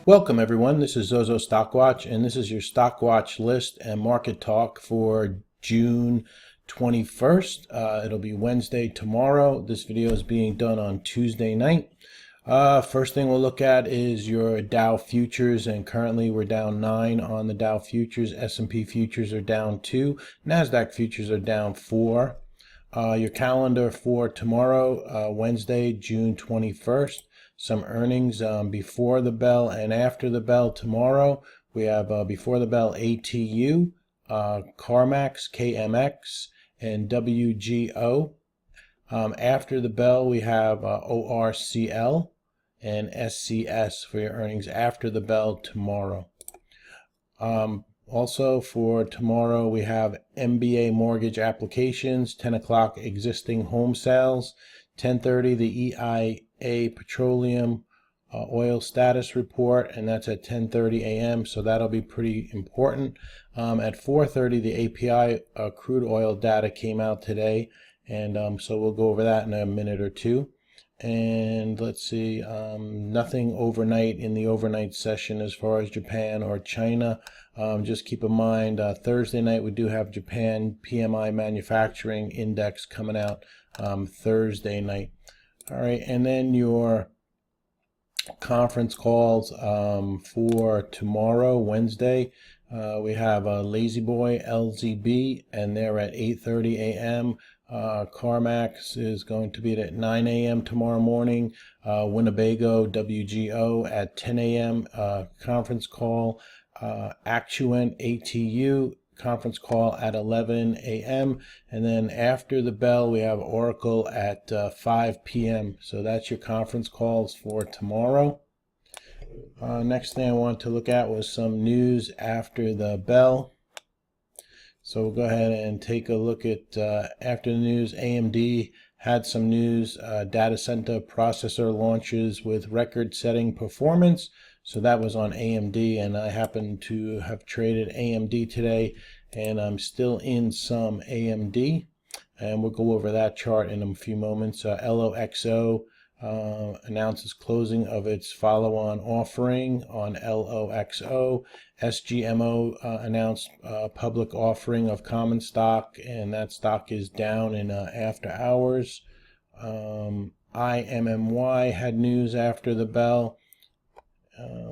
Welcome everyone, this is Zozo Stockwatch, and this is your Stockwatch list and market talk for June 21st. It'll be Wednesday tomorrow. This video is being done on Tuesday night. First thing we'll look at is your Dow futures, and currently we're down 9 on the Dow futures. S&P futures are down 2. NASDAQ futures are down 4. Your calendar for tomorrow, Wednesday, June 21st. Some earnings before the bell and after the bell tomorrow. We have before the bell ATU, CarMax, KMX, and WGO. After the bell we have ORCL and SCS for your earnings after the bell tomorrow. Also for tomorrow we have MBA mortgage applications, 10 o'clock existing home sales, 10:30 the EIA petroleum oil status report, and that's at 10:30 a.m. so that'll be pretty important. At 4:30 the API crude oil data came out today, and so we'll go over that in a minute or two. And let's see, nothing overnight in the overnight session as far as Japan or China. Just keep in mind Thursday night we do have Japan PMI manufacturing index coming out Thursday night. All right, and then your conference calls for tomorrow, Wednesday. We have Lazy Boy, LZB, and they're at 8:30 a.m. CarMax is going to be at 9 a.m. tomorrow morning. Winnebago, WGO at 10 a.m. Conference call. AGEN, ATU, conference call at 11 a.m. and then after the bell we have Oracle at 5 p.m. so that's your conference calls for tomorrow. Next thing I want to look at was some news after the bell. So we'll go ahead and take a look at after the news. AMD had some news, data center processor launches with record-setting performance. So that was on AMD, and I happen to have traded AMD today, and I'm still in some AMD, and we'll go over that chart in a few moments. LOXO announces closing of its follow-on offering on LOXO. SGMO announced public offering of common stock, and that stock is down in after hours. IMMY had news after the bell.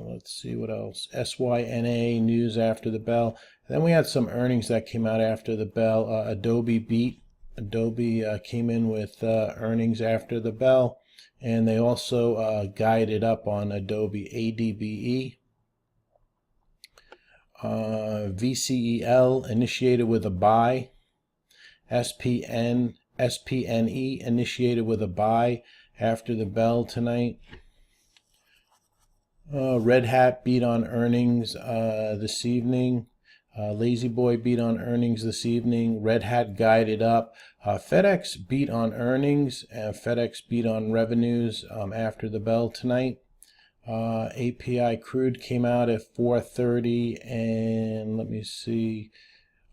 Let's see what else. SYNA news after the bell. Then we had some earnings that came out after the bell. Adobe beat. Adobe came in with earnings after the bell, and they also guided up on Adobe ADBE. VCEL initiated with a buy. SPNE initiated with a buy after the bell tonight. Red Hat beat on earnings this evening. Lazy Boy beat on earnings this evening. Red Hat guided up. FedEx beat on earnings, and FedEx beat on revenues after the bell tonight. API crude came out at 4:30, and let me see.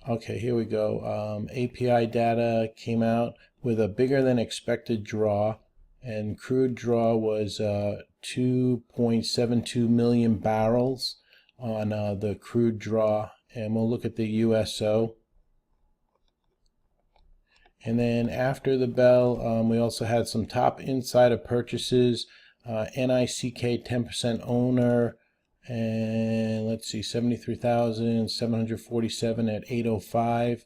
Okay, here we go. API data came out with a bigger than expected draw, and crude draw was 2.72 million barrels on the crude draw. And we'll look at the USO. And then after the bell, we also had some top insider purchases. NICK 10% owner, and let's see, 73,747 at 8:05.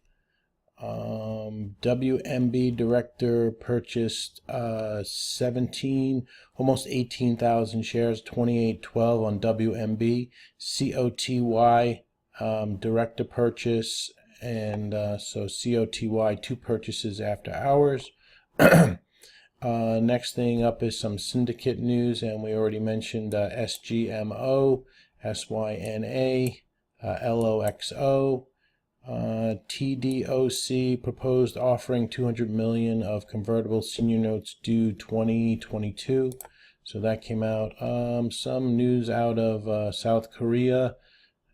WMB director purchased almost 18,000 shares, 2812 on WMB. COTY director purchase, and so COTY 2 purchases after hours. Next thing up is some syndicate news, and we already mentioned SGMO, SYNA, LOXO. TDOC proposed offering 200 million of convertible senior notes due 2022. So that came out. Some news out of South Korea,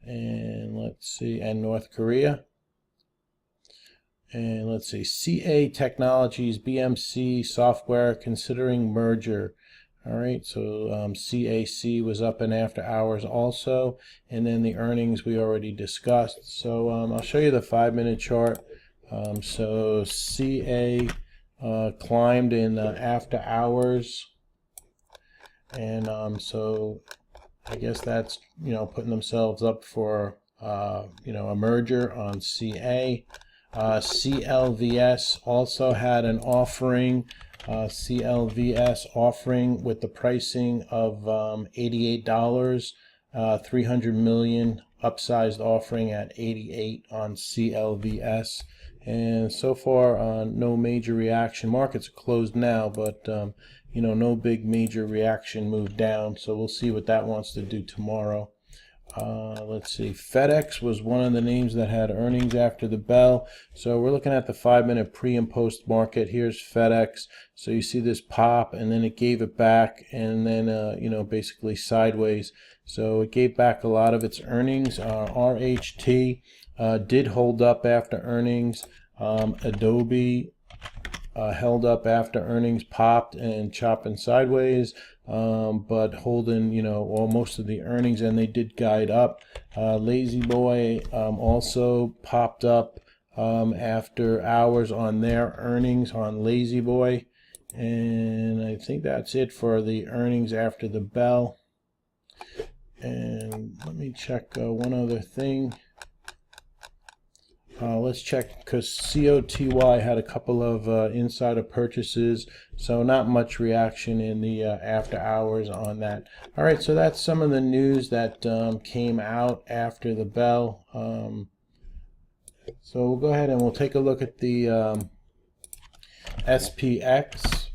and let's see, and North Korea. And let's see, CA Technologies, BMC Software considering merger. All right, so CAC was up in after hours also, and then the earnings we already discussed. So I'll show you the 5-minute chart. So CA climbed in after hours, and so I guess that's, you know, putting themselves up for you know, a merger on CA. CLVS also had an offering. CLVS offering with the pricing of $88, 300 million upsized offering at 88 on CLVS, and so far no major reaction. Markets are closed now, but you know, no big major reaction move down, so we'll see what that wants to do tomorrow. Let's see, FedEx was one of the names that had earnings after the bell. So we're looking at the 5-minute pre and post market. Here's FedEx. So you see this pop, and then it gave it back, and then you know, basically sideways. So it gave back a lot of its earnings. RHT did hold up after earnings. Adobe held up after earnings, popped and chopping sideways, but holding, you know, most of the earnings, and they did guide up. Lazy Boy also popped up after hours on their earnings on Lazy Boy, and I think that's it for the earnings after the bell. And let me check one other thing. Let's check, because COTY had a couple of insider purchases, so not much reaction in the after hours on that. All right, so that's some of the news that came out after the bell. So we'll go ahead and we'll take a look at the SPX.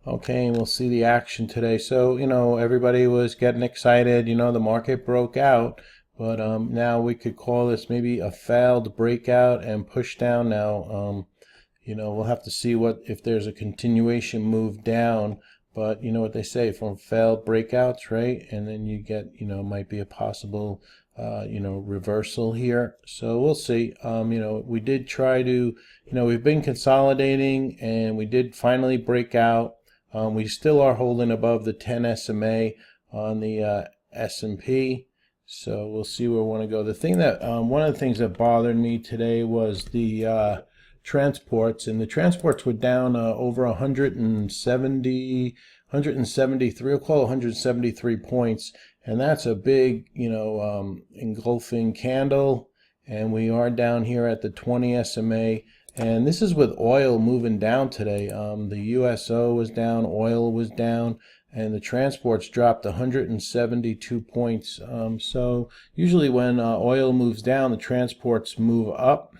Okay, and we'll see the action today. So, you know, everybody was getting excited. You know, the market broke out. But now we could call this maybe a failed breakout and push down. Now, you know, we'll have to see if there's a continuation move down. But you know what they say, from failed breakouts, right? And then you get, you know, might be a possible, you know, reversal here. So we'll see. You know, we did try to, you know, we've been consolidating, and we did finally break out. We still are holding above the 10 SMA on the S&P. So we'll see where we want to go. The thing that one of the things that bothered me today was the transports, and the transports were down over 173. We'll call 173 points, and that's a big, you know, engulfing candle. And we are down here at the 20 SMA, and this is with oil moving down today. The USO was down, oil was down, and the transports dropped 172 points. So usually when oil moves down, the transports move up.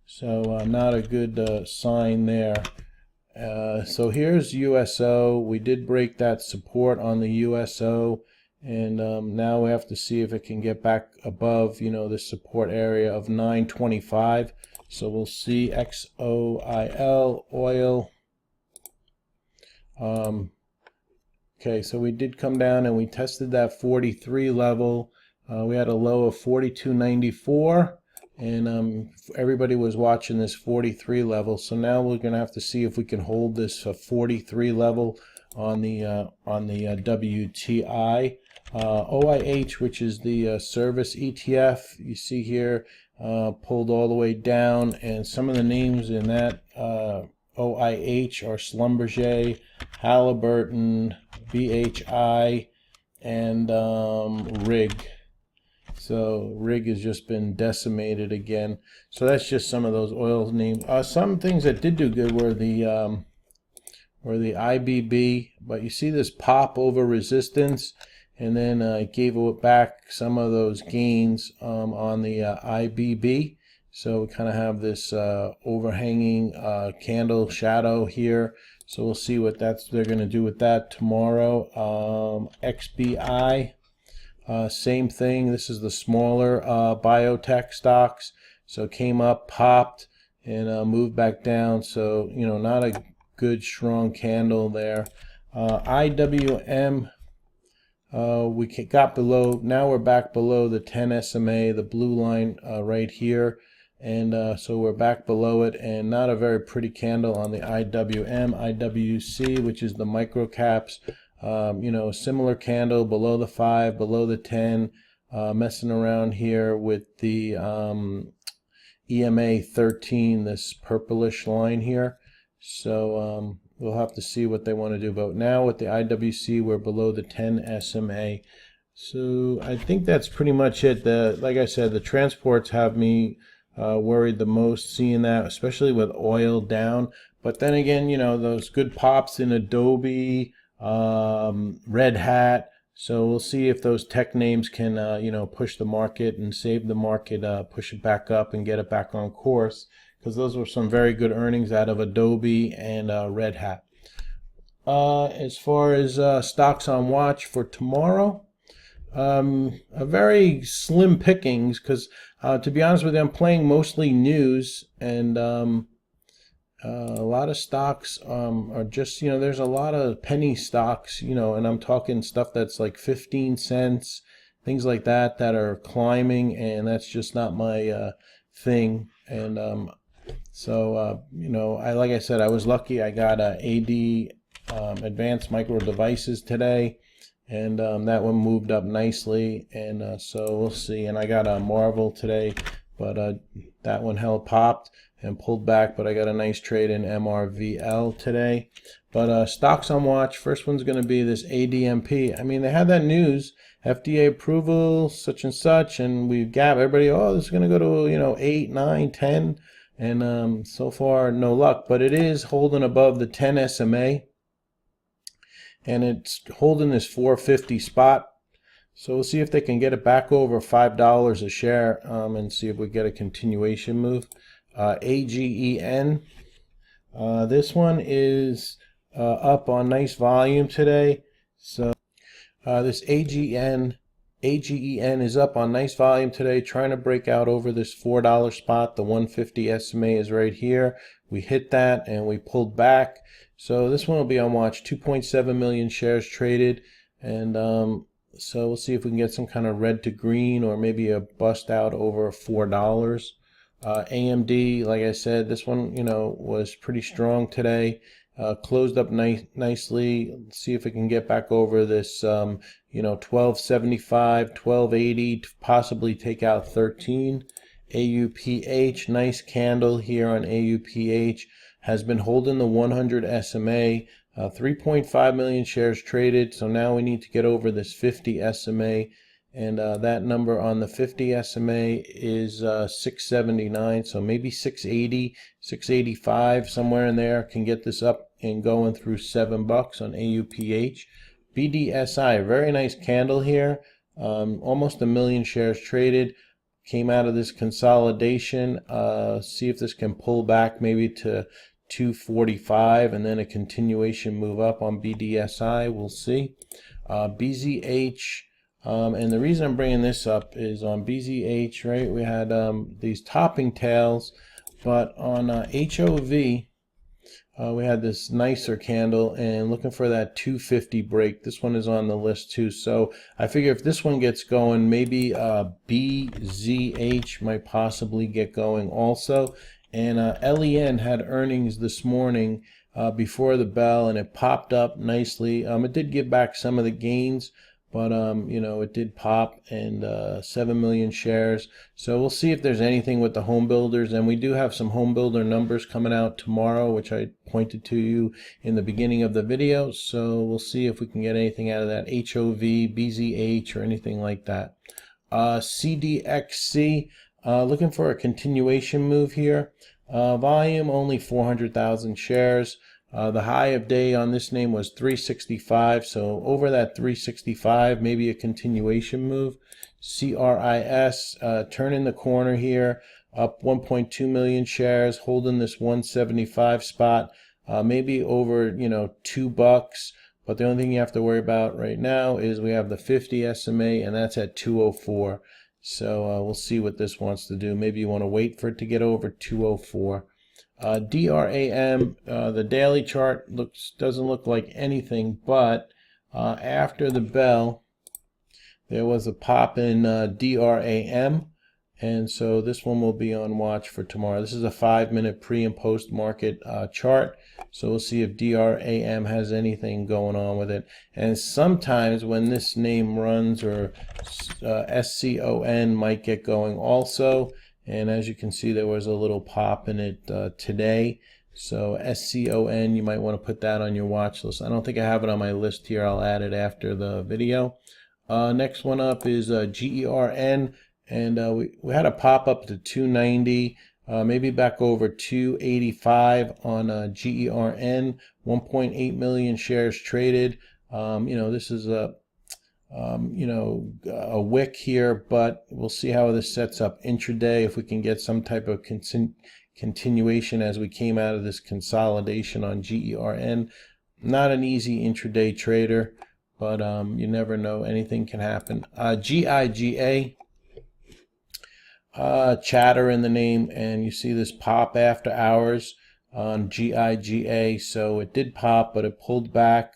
So not a good sign there. So here's USO. We did break that support on the USO, and now we have to see if it can get back above, you know, the support area of 925. So we'll see. XOIL, oil. Okay, so we did come down and we tested that 43 level. We had a low of 42.94, and everybody was watching this 43 level. So now we're going to have to see if we can hold this 43 level on the WTI. OIH, which is the service ETF, you see here, pulled all the way down, and some of the names in that OIH are Schlumberger, Halliburton, BHI, and Rig. So Rig has just been decimated again. So that's just some of those oil names. Some things that did do good were the IBB, but you see this pop over resistance, and then it gave back some of those gains on the IBB. So we kind of have this overhanging candle shadow here. So we'll see what they're going to do with that tomorrow. XBI, same thing. This is the smaller biotech stocks. So it came up, popped, and moved back down. So, you know, not a good strong candle there. IWM, we got below. Now we're back below the 10 SMA, the blue line right here. and so we're back below it, and not a very pretty candle on the IWM, IWC, which is the micro caps. You know, similar candle below the 5, below the 10, messing around here with the EMA 13, this purplish line here. So we'll have to see what they want to do. But now with the IWC, we're below the 10 SMA. So I think that's pretty much it. Like I said, the transports have me worried the most, seeing that, especially with oil down. But then again, you know, those good pops in Adobe, Red Hat. So we'll see if those tech names can, you know, push the market and save the market, push it back up and get it back on course. Because those were some very good earnings out of Adobe and Red Hat. As far as stocks on watch for tomorrow, a very slim pickings, because to be honest with you, I'm playing mostly news, and a lot of stocks are just, you know, there's a lot of penny stocks, you know, and I'm talking stuff that's like 15 cents, things like that, that are climbing, and that's just not my thing. And so you know, like I said, I was lucky. I got AD Advanced Micro Devices today, and that one moved up nicely, and so we'll see. And I got a Marvel today, but that one popped and pulled back, but I got a nice trade in MRVL today. But stocks on watch, first one's going to be this ADMP. I mean, they had that news, FDA approval, such and such, and we gave everybody, oh, this is going to go to, you know, 8, 9, 10, and so far no luck. But it is holding above the 10 SMA, and it's holding this 450 spot. So we'll see if they can get it back over $5 a share, and see if we get a continuation move. AGEN, this one is up on nice volume today. So this AGEN is up on nice volume today, trying to break out over this $4 spot. The 150 SMA is right here. We hit that and we pulled back. So this one will be on watch. 2.7 million shares traded, and so we'll see if we can get some kind of red to green, or maybe a bust out over $4. AMD, like I said, this one, you know, was pretty strong today. Closed up nicely. Let's see if it can get back over this, you know, 1275, 1280, to possibly take out 13. AUPH, nice candle here on AUPH, has been holding the 100 SMA. 3.5 million shares traded, so now we need to get over this 50 SMA, and that number on the 50 SMA is 679, so maybe 680, 685, somewhere in there, can get this up and going through $7 on AUPH. BDSI, very nice candle here, almost 1 million shares traded, came out of this consolidation. See if this can pull back maybe to 245 and then a continuation move up on BDSI. We'll see. BZH, and the reason I'm bringing this up is on BZH, right, we had these topping tails, but on HOV, we had this nicer candle, and looking for that 250 break. This one is on the list too, so I figure if this one gets going, maybe BZH might possibly get going also. And LEN had earnings this morning before the bell, and it popped up nicely. It did give back some of the gains, but you know, it did pop, and 7 million shares. So we'll see if there's anything with the home builders, and we do have some home builder numbers coming out tomorrow, which I pointed to you in the beginning of the video. So we'll see if we can get anything out of that HOV, BZH, or anything like that. CDXC, looking for a continuation move here. Volume only 400,000 shares. The high of day on this name was 365, so over that 365, maybe a continuation move. CRIS, turning the corner here, up 1.2 million shares, holding this 175 spot, maybe over, you know, $2. But the only thing you have to worry about right now is we have the 50 SMA, and that's at 204. So we'll see what this wants to do. Maybe you want to wait for it to get over 204. DRAM, the daily chart doesn't look like anything, but after the bell, there was a pop in DRAM, And so this one will be on watch for tomorrow. This is a 5-minute pre and post market chart. So we'll see if DRAM has anything going on with it. And sometimes when this name runs, or SCON might get going also. And as you can see, there was a little pop in it today. So SCON, you might want to put that on your watch list. I don't think I have it on my list here. I'll add it after the video. Next one up is GERN. And we had a pop up to 290, maybe back over 285 on GERN. 1.8 million shares traded. This is a a wick here, but we'll see how this sets up intraday, if we can get some type of continuation as we came out of this consolidation on GERN. Not an easy intraday trader, but you never know, anything can happen. GIGA, chatter in the name, and you see this pop after hours on GIGA. So it did pop, but it pulled back.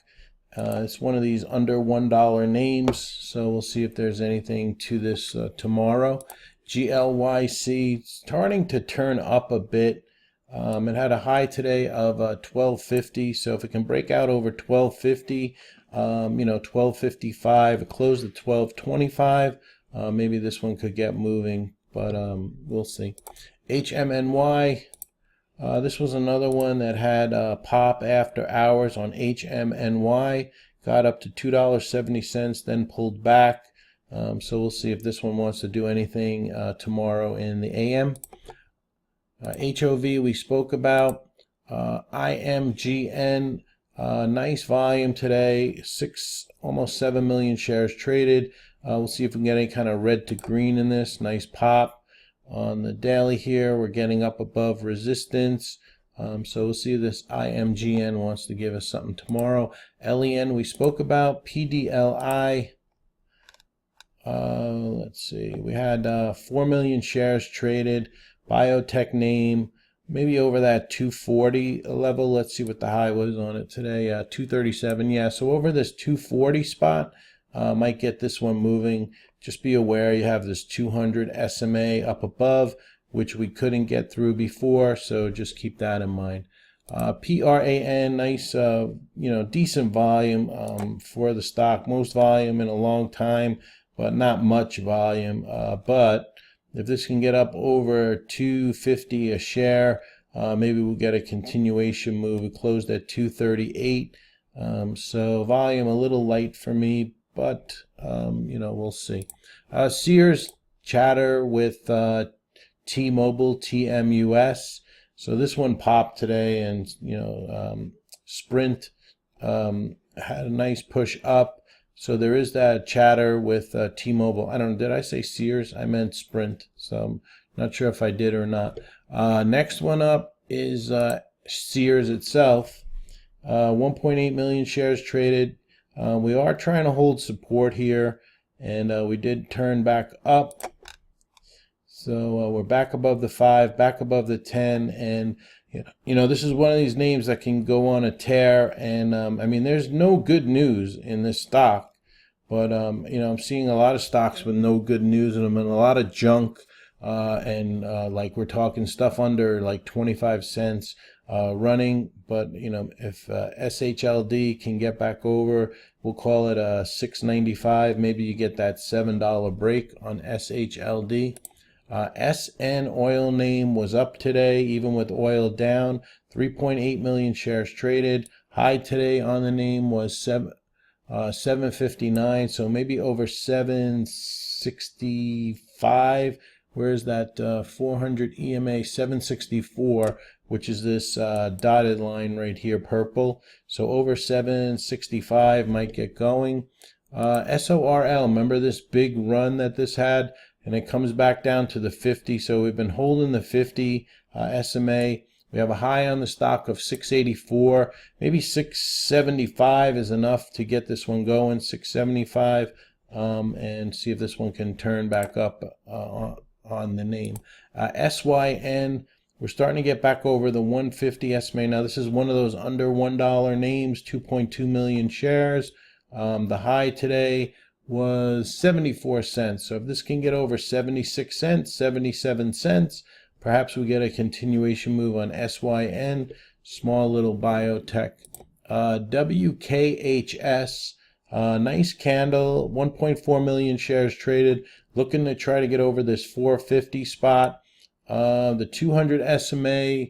It's one of these under $1 names, so we'll see if there's anything to this tomorrow. GLYC starting to turn up a bit. It had a high today of 1250, so if it can break out over 1250, 1255, it closed at 1225, maybe this one could get moving, but we'll see. HMNY, this was another one that had a pop after hours on HMNY, got up to $2.70, then pulled back. So we'll see if this one wants to do anything tomorrow in the AM. HOV we spoke about. IMGN, nice volume today, almost 7 million shares traded. We'll see if we can get any kind of red to green in this. Nice pop. On the daily here, we're getting up above resistance. So we'll see if this IMGN wants to give us something tomorrow. LEN we spoke about. PDLI, let's see, we had 4 million shares traded. Biotech name, maybe over that 240 level. Let's see what the high was on it today. 237. Yeah, so over this 240 spot, might get this one moving. Just be aware you have this 200 SMA up above, which we couldn't get through before, so just keep that in mind. PRAN, nice, decent volume for the stock. Most volume in a long time, but not much volume. But if this can get up over 250 a share, maybe we'll get a continuation move. It closed at 238, so volume a little light for me, but we'll see. Sears chatter with T-Mobile, TMUS. So this one popped today, and Sprint had a nice push up. So there is that chatter with T-Mobile. I don't know, did I say Sears? I meant Sprint. So I'm not sure if I did or not. Next one up is Sears itself. 1.8 million shares traded. We are trying to hold support here, and we did turn back up. So we're back above the 5, back above the 10, and this is one of these names that can go on a tear. And I mean, there's no good news in this stock, but I'm seeing a lot of stocks with no good news in them, and a lot of junk, and like we're talking stuff under like 25 cents running. But if SHLD can get back over, we'll call it a 695. Maybe you get that $7 break on SHLD. SN oil name was up today, even with oil down. 3.8 million shares traded. High today on the name was 759, so maybe over 765. Where's that 400 EMA? 764, which is this dotted line right here, purple. So over 765 might get going. SORL, remember this big run that this had? And it comes back down to the 50. So we've been holding the 50 SMA. We have a high on the stock of 684. Maybe 675 is enough to get this one going. 675, and see if this one can turn back up on the name. SYN, we're starting to get back over the 150 SMA. Now this is one of those under $1 names. 2.2 million shares. The high today was 74 cents. So if this can get over 76 cents, 77 cents, perhaps we get a continuation move on SYN, small little biotech. WKHS, nice candle, 1.4 million shares traded, looking to try to get over this 450 spot. The 200 SMA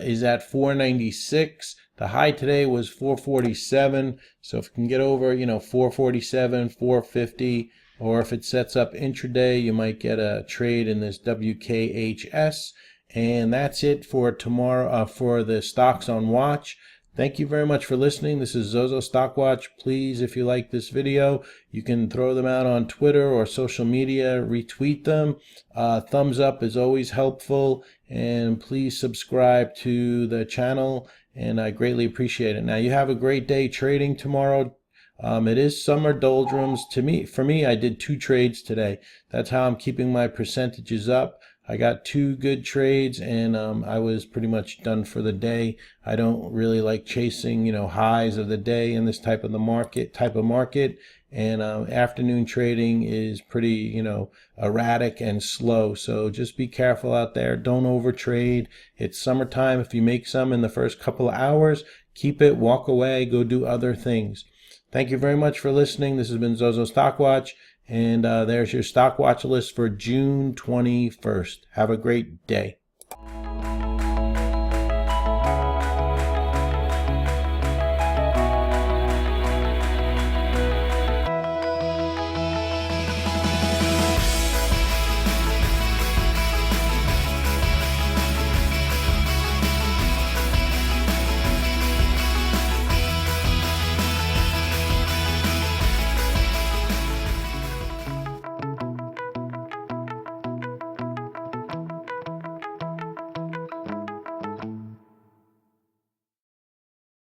is at 496. The high today was 447. So if it can get over, 447, 450, or if it sets up intraday, you might get a trade in this WKHS. And that's it for tomorrow for the stocks on watch. Thank you very much for listening. This is Zozo Stockwatch. Please, if you like this video, you can throw them out on Twitter or social media, retweet them. Thumbs up is always helpful. And please subscribe to the channel, and I greatly appreciate it. Now, you have a great day trading tomorrow. It is summer doldrums. For me, I did 2 trades today. That's how I'm keeping my percentages up. I got 2 good trades, and I was pretty much done for the day. I don't really like chasing, highs of the day in this type of market. And afternoon trading is pretty, erratic and slow. So just be careful out there. Don't overtrade. It's summertime. If you make some in the first couple of hours, keep it, walk away, go do other things. Thank you very much for listening. This has been Zozo Stockwatch. And there's your Stockwatch list for June 21st. Have a great day.